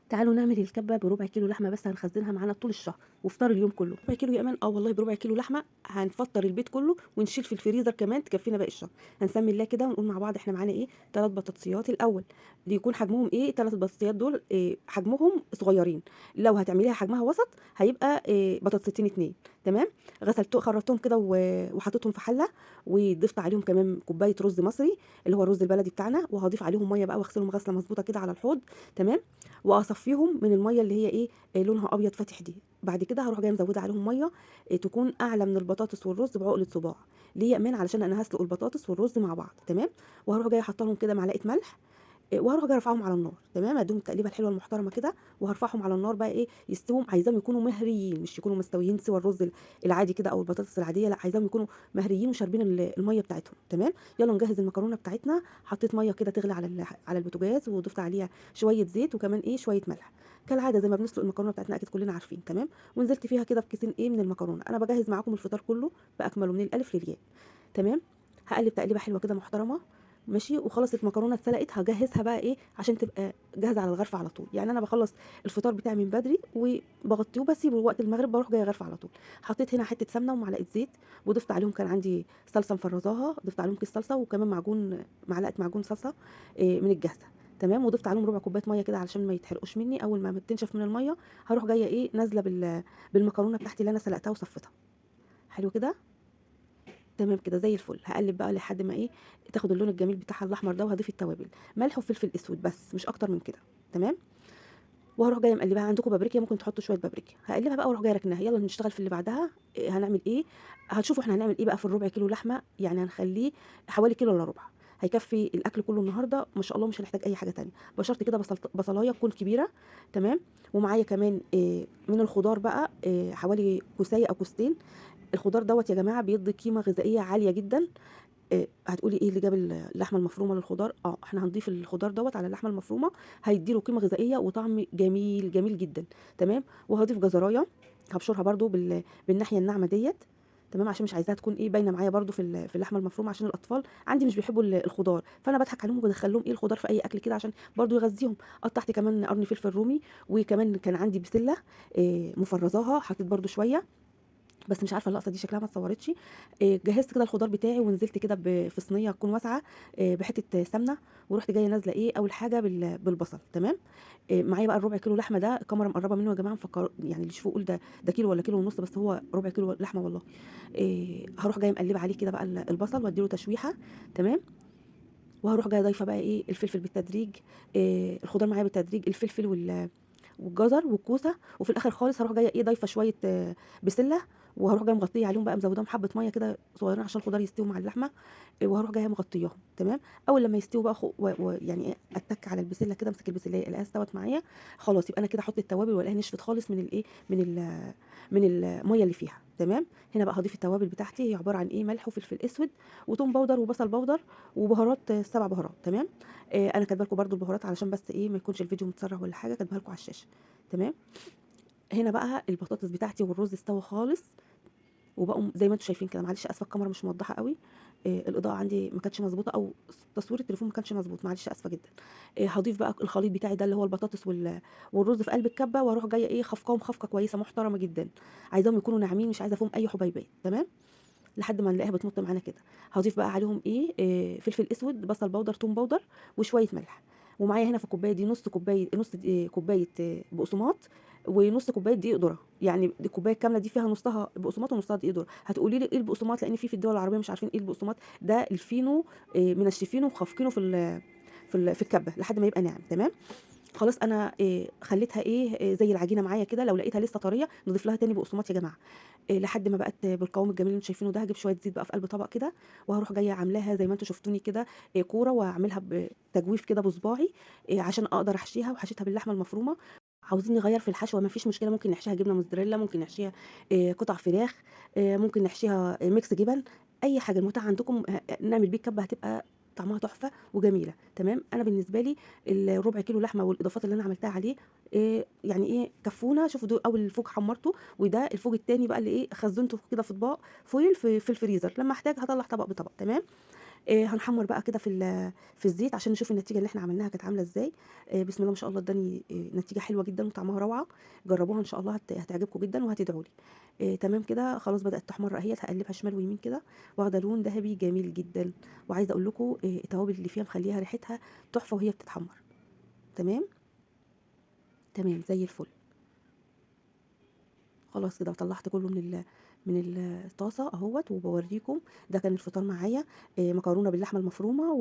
تعالوا نعمل الكبة بربع كيلو لحمة بس هنخزنها معانا طول الشهر وفطار اليوم كله. ربع كيلو يا امان، والله بربع كيلو لحمة هنفطر البيت كله ونشيل في الفريزر كمان تكفينا باقي الشهر. هنسمي الله كده ونقول مع بعض احنا معانا ايه. 3 بطاطسيات الاول، اللي يكون حجمهم ايه. 3 بطاطسيات دول إيه حجمهم صغيرين. لو هتعمليها حجمها وسط هيبقى إيه بطاطستين اتنين. تمام. خرطتهم كده وحطيتهم في حلة، وضفت عليهم كمان كوباية رز مصري اللي هو الرز البلدي بتاعنا، وهضيف عليهم ميه بقى واغسلهم غسله مظبوطه كده على الحوض. تمام. واصفيهم من الميه اللي هي ايه لونها ابيض فاتح دي. بعد كده هروح جايه مزوده عليهم ميه تكون اعلى من البطاطس والرز بعقله صباع. ليه يا امان؟ علشان انا هسلق البطاطس والرز مع بعض. تمام. وهروح جايه حاطه لهم كده معلقه ملح. وهروح جايه ارفعهم على النار. تمام. اديهم التقليبه الحلوه المحترمه كده، وهرفعهم على النار بقى ايه يستووا. عايزاهم يكونوا مهريين، مش يكونوا مستويين سوى الرز العادي كده او البطاطس العاديه، لا عايزاهم يكونوا مهريين وشاربين الميه بتاعتهم. تمام. يلا نجهز المكرونه بتاعتنا. حطيت ميه كده تغلي على البوتاجاز، وضفت عليها شويه زيت وكمان ايه شويه ملح. كالعاده زي ما بنسلق المكرونه بتاعتنا اكيد كلنا عارفين. تمام. ونزلت فيها كده بكيسين ايه من المكرونه. انا بجهز معاكم الفطار كله باكمله من الالف للياء. تمام. هقلب تقليبه حلوه كده محترمه. ماشي. وخلص المكرونه اتسلقت هجهزها بقى ايه عشان تبقى جاهزه على الغرف على طول. يعني انا بخلص الفطار بتاعي من بدري وبغطيه وبسيبه وقت المغرب بروح جايه غرفه على طول. حطيت هنا حته سمنه ومعلقه زيت، وضفت عليهم كان عندي صلصه مفرزاها، ضفت عليهم كيس صلصه وكمان معلقه معجون صلصه من الجاهزه. تمام. وضفت عليهم ربع كوبايه ميه كده علشان ما يتحرقوش مني. اول ما تنشف من الميه هروح جايه ايه نازله بالمكرونه بتاعتي اللي انا سلقتها وصفتها. حلو كده. تمام كده زي الفل. هقلب بقى لحد ما ايه تاخد اللون الجميل بتاعها الاحمر ده، وهضيف التوابل ملح وفلفل اسود بس مش اكتر من كده. تمام. وهروح جايه مقلباها. عندكم بابريكا ممكن تحطوا شويه بابريكا. هقلبها بقى واروح جايه ركنها. يلا نشتغل في اللي بعدها. هنعمل ايه؟ هتشوفوا احنا هنعمل ايه بقى في الربع كيلو لحمه. يعني هنخليه حوالي كيلو الا ربع. هيكفي الاكل كله النهارده ما شاء الله. مش هنحتاج اي حاجه تانية. بشرت كده بصلايه تكون كبيره. تمام. ومعايا كمان من الخضار بقى حوالي كوسايه او كوستين. الخضار دوت يا جماعه بيدي قيمه غذائيه عاليه جدا. هتقولي ايه اللي جاب اللحمه المفرومه للخضار؟ احنا هنضيف الخضار دوت على اللحمه المفرومه، هيدي له قيمه غذائيه وطعم جميل جميل جدا. تمام. وهضيف جزرايه هبشرها برده بالناحيه الناعمه ديت. تمام. عشان مش عايزاها تكون ايه باينه معايا برده في اللحمه المفرومه، عشان الاطفال عندي مش بيحبوا الخضار، فانا بضحك عليهم وبدخل لهم ايه الخضار في اي اكل كده عشان برده يغذيهم. قطعت كمان قرن فلفل رومي، وكمان كان عندي بسله مفرزاها حطيت برده شويه، بس مش عارفه اللقطه دي شكلها ما اتصورتش. جهزت كده الخضار بتاعي ونزلت كده في صينيه تكون واسعه بحته سمنه. ورحت جايه نازله ايه اول حاجه بالبصل. تمام. معايا بقى الربع كيلو لحمه ده. الكاميرا مقربه منه يا جماعه مفكر يعني اللي يشوفوا يقول ده كيلو ولا كيلو ونص، بس هو ربع كيلو لحمه والله. هروح جايه مقلبه عليه كده بقى البصل واديله تشويحه. تمام. وهروح جايه ضايفه بقى ايه الفلفل بالتدريج. الخضار معايا بالتدريج الفلفل والجزر والكوسه. وفي الاخر خالص هروح جايه ايه ضايفه شويه بسله. وهروح جايه مغطيه عليهم بقى مزوداهم حبه ميه كده صغيرين عشان الخضار يستوي مع اللحمه. وهروح جايه مغطياهم. تمام. اول لما يستووا بقى يعني ايه اتك على البسله كده، امسك البسله الاقيها استوت معايا خلاص. يبقى انا كده احط التوابل والاقيها نشفت خالص من الايه من الميه اللي فيها. تمام. هنا بقى هضيف التوابل بتاعتي. هي عباره عن ايه ملح وفلفل اسود وتوم باودر وبصل باودر وبهارات 7 بهارات. تمام. انا كاتبه لكم برده البهارات علشان بس ايه ما يكونش الفيديو متسرع ولا حاجه، كاتبها لكم على الشاشه. تمام. هنا بقى البطاطس بتاعتي والرز استوى خالص وبقوا زي ما انتم شايفين كده. معلش اسفه الكاميرا مش موضحه قوي. الاضاءه عندي ما كانتش مظبوطه او تصوير التليفون ما كانش مظبوط، معلش اسفه جدا. هضيف بقى الخليط بتاعي ده اللي هو البطاطس والرز في قلب الكبه، واروح جايه ايه خفقاهم خفقه كويسه محترمه جدا. عايزاهم يكونوا ناعمين، مش عايزه فيهم اي حبيبات. تمام. لحد ما نلاقيها بتمط معانا كده. هضيف بقى عليهم ايه فلفل اسود بصل باودر توم باودر وشويه ملح. ومعايا هنا في الكوبايه دي نص كوبايه بقسماط ونص كوبايه دقيق ذره. يعني الكوبايه الكامله دي فيها نصها بقسماط ونصها دقيق ذره. هتقولي لي ايه البقسماط؟ لان في الدول العربيه مش عارفين ايه البقسماط. ده الفينو منشفينه وخافقينه في الكبه لحد ما يبقى ناعم. تمام. خلاص انا خليتها زي العجينه معايا كده. لو لقيتها لسه طريه نضيف لها تاني بقسماط يا جماعه. لحد ما بقت بالقوام الجميل اللي انتم شايفينه ده. هجيب شويه زيت بقى في قلب طبق كده، وهروح جايه عاملاها زي ما انتم شفتوني كده كوره، واعملها بتجويف كده بصباعي عشان اقدر احشيها. وحشيتها باللحمه المفرومه. عاوزين نغير في الحشوه ما فيش مشكله، ممكن نحشيها جبنه موزاريلا، ممكن نحشيها قطع فراخ، ممكن نحشيها ميكس جبن. اي حاجه المتاح عندكم نعمل بيه كبه هتبقى طعمها تحفه وجميله. تمام. انا بالنسبه لي الربع كيلو لحمه والاضافات اللي انا عملتها عليه يعني كفونا. شوفوا دول اول فوق حمرته، وده الفوق التاني بقى اللي خزنته كده في اطباق فويل في الفريزر. لما احتاج هطلع طبق بطبق. تمام. هنحمر بقى كده في الزيت عشان نشوف النتيجه اللي احنا عملناها كانت عامله ازاي. بسم الله ما شاء الله اداني نتيجه حلوه جدا وطعمها روعه. جربوها ان شاء الله هتعجبكم جدا وهتدعوا لي. تمام كده خلاص بدات تحمر اهيت، هقلبها شمال ويمين كده، واخده لون ذهبي جميل جدا. وعايزه اقول لكم التوابل اللي فيها مخليها ريحتها تحفه وهي بتتحمر. تمام. تمام زي الفل. خلاص كده طلعت كله من الطاسه اهوت وبوريكم. ده كان الفطار معايا، مكرونه باللحمه المفرومه